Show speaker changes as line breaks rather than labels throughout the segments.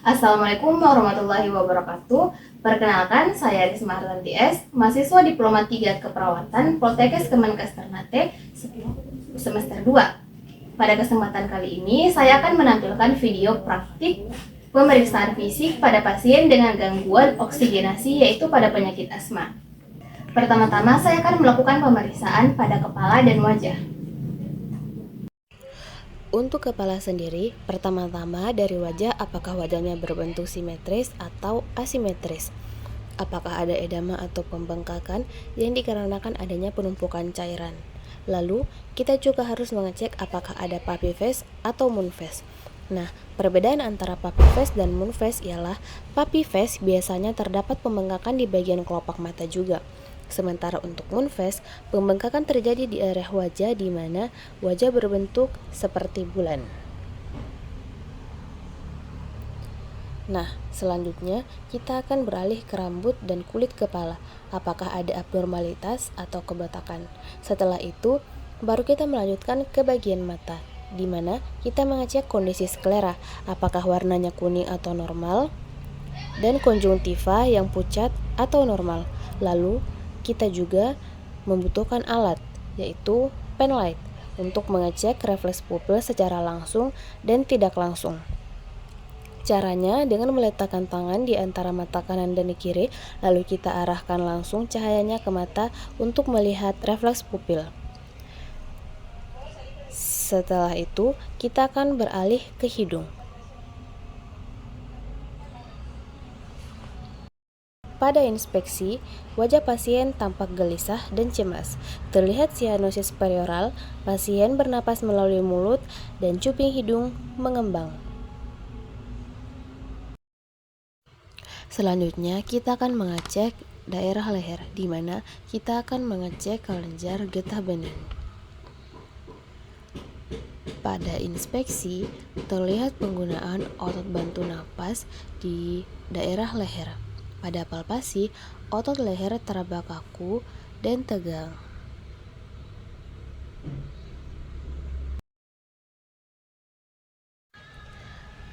Assalamualaikum warahmatullahi wabarakatuh. Perkenalkan, saya Risma Hartanti S, mahasiswa Diploma 3 Keperawatan Poltekkes Kemenkes Ternate semester 2. Pada kesempatan kali ini, saya akan menampilkan video praktik pemeriksaan fisik pada pasien dengan gangguan oksigenasi, yaitu pada penyakit asma. Pertama-tama, saya akan melakukan pemeriksaan pada kepala dan wajah.
Untuk kepala sendiri, pertama-tama dari wajah, apakah wajahnya berbentuk simetris atau asimetris? Apakah ada edema atau pembengkakan yang dikarenakan adanya penumpukan cairan? Lalu, kita juga harus mengecek apakah ada puppy face atau moon face. Nah, perbedaan antara puppy face dan moon face ialah puppy face biasanya terdapat pembengkakan di bagian kelopak mata juga. Sementara untuk moon face, pembengkakan terjadi di area wajah di mana wajah berbentuk seperti bulan. Nah, selanjutnya kita akan beralih ke rambut dan kulit kepala. Apakah ada abnormalitas atau kebotakan? Setelah itu, baru kita melanjutkan ke bagian mata, di mana kita mengecek kondisi sklera, apakah warnanya kuning atau normal, dan konjungtiva yang pucat atau normal. Lalu, kita juga membutuhkan alat, yaitu pen light, untuk mengecek refleks pupil secara langsung dan tidak langsung. Caranya dengan meletakkan tangan di antara mata kanan dan kiri, lalu kita arahkan langsung cahayanya ke mata untuk melihat refleks pupil. Setelah itu, kita akan beralih ke hidung. Pada inspeksi, wajah pasien tampak gelisah dan cemas. Terlihat sianosis perioral, pasien bernapas melalui mulut, dan cuping hidung mengembang. Selanjutnya, kita akan mengecek daerah leher, di mana kita akan mengecek kelenjar getah bening. Pada inspeksi, terlihat penggunaan otot bantu napas di daerah leher. Pada palpasi, otot leher teraba kaku dan tegang.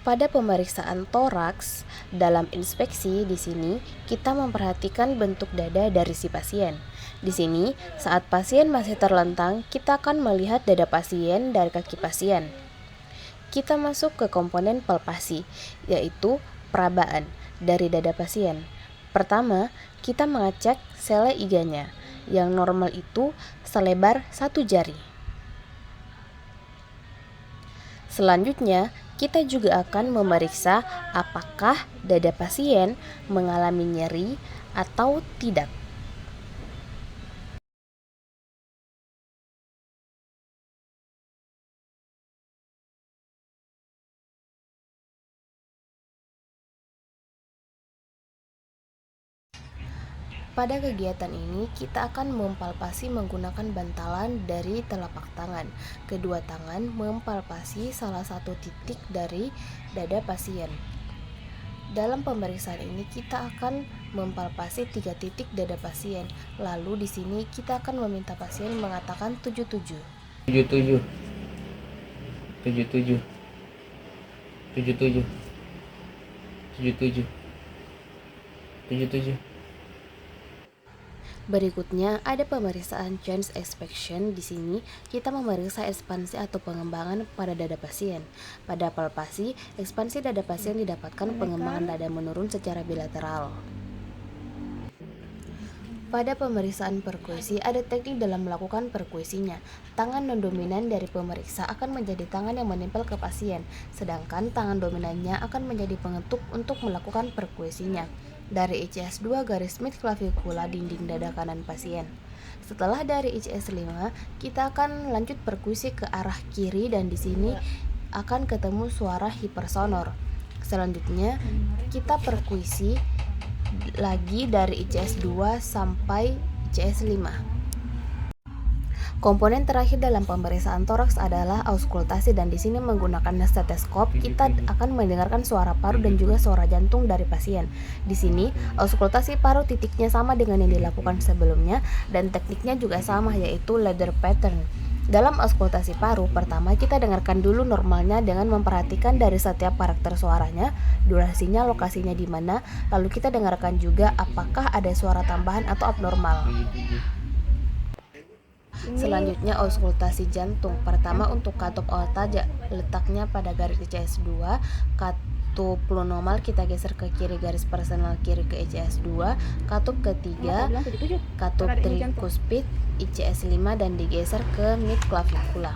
Pada pemeriksaan toraks, dalam inspeksi di sini kita memperhatikan bentuk dada dari si pasien. Di sini, saat pasien masih terlentang, kita akan melihat dada pasien dari kaki pasien. Kita masuk ke komponen palpasi, yaitu perabaan dari dada pasien. Pertama, kita mengecek sele iganya, yang normal itu selebar 1 jari. Selanjutnya, kita juga akan memeriksa apakah dada pasien mengalami nyeri atau tidak. Pada kegiatan ini, kita akan mempalpasi menggunakan bantalan dari telapak tangan. Kedua tangan mempalpasi salah satu titik dari dada pasien. Dalam pemeriksaan ini, kita akan mempalpasi 3 titik dada pasien. Lalu di sini kita akan meminta pasien mengatakan 77.
77 77 77 77 77.
Berikutnya ada pemeriksaan chest expansion. Di sini kita memeriksa ekspansi atau pengembangan pada dada pasien. Pada palpasi, ekspansi dada pasien didapatkan pengembangan dada menurun secara bilateral. Pada pemeriksaan perkusi, ada teknik dalam melakukan perkusinya. Tangan non-dominan dari pemeriksa akan menjadi tangan yang menempel ke pasien, sedangkan tangan dominannya akan menjadi pengetuk untuk melakukan perkusinya. Dari ICS 2 garis mid clavikula dinding dada kanan pasien. Setelah dari ICS 5, kita akan lanjut perkusi ke arah kiri dan di sini akan ketemu suara hipersonor. Selanjutnya, kita perkusi lagi dari ICS 2 sampai ICS 5. Komponen terakhir dalam pemeriksaan toraks adalah auskultasi dan di sini menggunakan stetoskop kita akan mendengarkan suara paru dan juga suara jantung dari pasien. Di sini auskultasi paru titiknya sama dengan yang dilakukan sebelumnya dan tekniknya juga sama, yaitu ladder pattern. Dalam auskultasi paru, pertama kita dengarkan dulu normalnya dengan memperhatikan dari setiap karakter suaranya, durasinya, lokasinya di mana, lalu kita dengarkan juga apakah ada suara tambahan atau abnormal. Selanjutnya auskultasi jantung. Pertama untuk katup aorta letaknya pada garis ICS 2, katup lunomal kita geser ke kiri garis personal kiri ke ICS 2, katup ketiga, katup trikuspid ICS 5 dan digeser ke mid clavicula.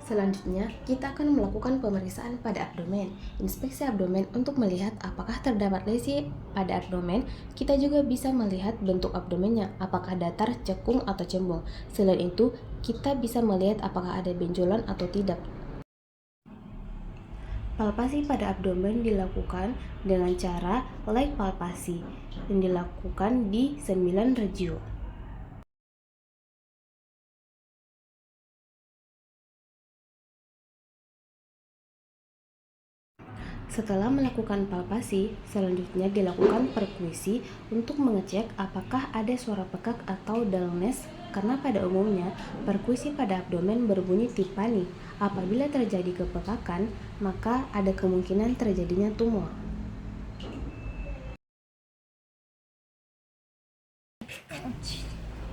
Selanjutnya, kita akan melakukan pemeriksaan pada abdomen. Inspeksi abdomen untuk melihat apakah terdapat lesi pada abdomen. Kita juga bisa melihat bentuk abdomennya, apakah datar, cekung, atau cembung. Selain itu, kita bisa melihat apakah ada benjolan atau tidak. Palpasi pada abdomen dilakukan dengan cara leg palpasi yang dilakukan di 9 regio. Setelah melakukan palpasi, selanjutnya dilakukan perkuisi untuk mengecek apakah ada suara pekak atau dullness, karena pada umumnya perkuisi pada abdomen berbunyi timpani. Apabila terjadi kepekakan, maka ada kemungkinan terjadinya tumor.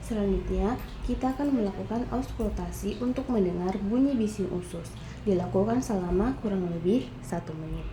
Selanjutnya, kita akan melakukan auskultasi untuk mendengar bunyi bising usus. Dilakukan selama kurang lebih 1 menit.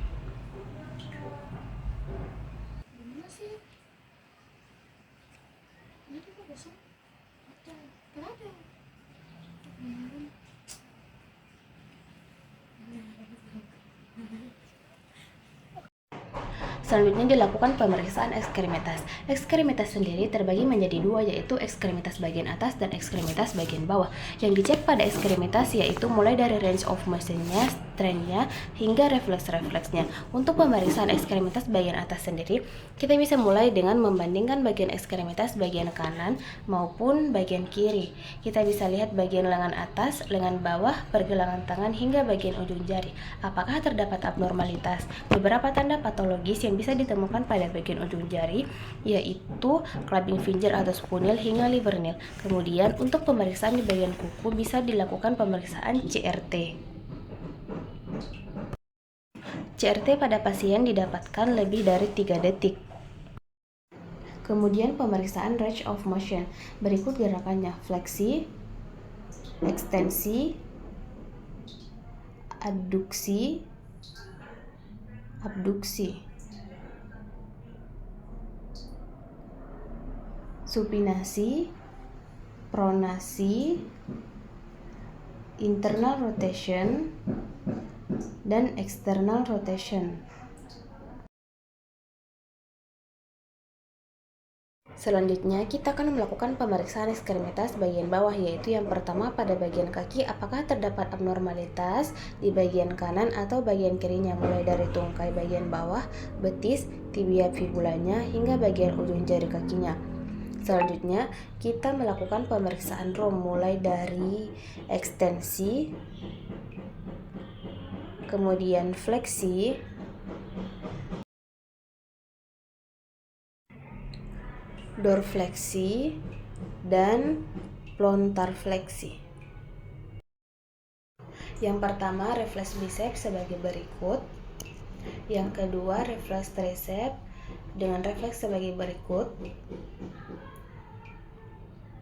Selanjutnya dilakukan pemeriksaan ekstremitas. Ekstremitas sendiri terbagi menjadi 2, yaitu ekstremitas bagian atas dan ekstremitas bagian bawah. Yang dicek pada ekstremitas yaitu mulai dari range of motion-nya, strength-nya, hingga refleks-refleksnya. Untuk pemeriksaan ekstremitas bagian atas sendiri, kita bisa mulai dengan membandingkan bagian ekstremitas bagian kanan maupun bagian kiri. Kita bisa lihat bagian lengan atas, lengan bawah, pergelangan tangan, hingga bagian ujung jari. Apakah terdapat abnormalitas? Beberapa tanda patologis yang bisa ditemukan pada bagian ujung jari yaitu clubbing finger atau spunil hingga liver nail. Kemudian untuk pemeriksaan di bagian kuku bisa dilakukan pemeriksaan CRT. CRT pada pasien didapatkan lebih dari 3 detik. Kemudian pemeriksaan range of motion. Berikut gerakannya: fleksi, ekstensi, adduksi, abduksi, supinasi, pronasi, internal rotation, dan external rotation. Selanjutnya, kita akan melakukan pemeriksaan ekstremitas bagian bawah, yaitu yang pertama pada bagian kaki, apakah terdapat abnormalitas di bagian kanan atau bagian kirinya, mulai dari tungkai bagian bawah, betis, tibia fibulanya, hingga bagian ujung jari kakinya. Selanjutnya, kita melakukan pemeriksaan ROM mulai dari ekstensi, kemudian fleksi, dorfleksi, dan plantar fleksi. Yang pertama, refleks biceps sebagai berikut. Yang kedua, refleks tricep dengan refleks sebagai berikut.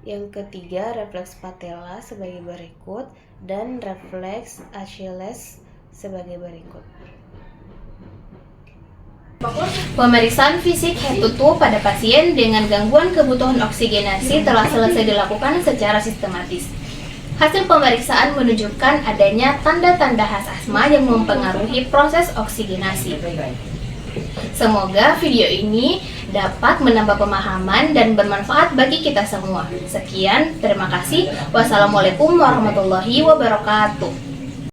Yang ketiga, refleks patella sebagai berikut, dan refleks Achilles sebagai berikut.
Pemeriksaan fisik head to toe pada pasien dengan gangguan kebutuhan oksigenasi telah selesai dilakukan secara sistematis. Hasil pemeriksaan menunjukkan adanya tanda-tanda khas asma yang mempengaruhi proses oksigenasi. Semoga video ini dapat menambah pemahaman dan bermanfaat bagi kita semua. Sekian, terima kasih. Wassalamualaikum warahmatullahi wabarakatuh.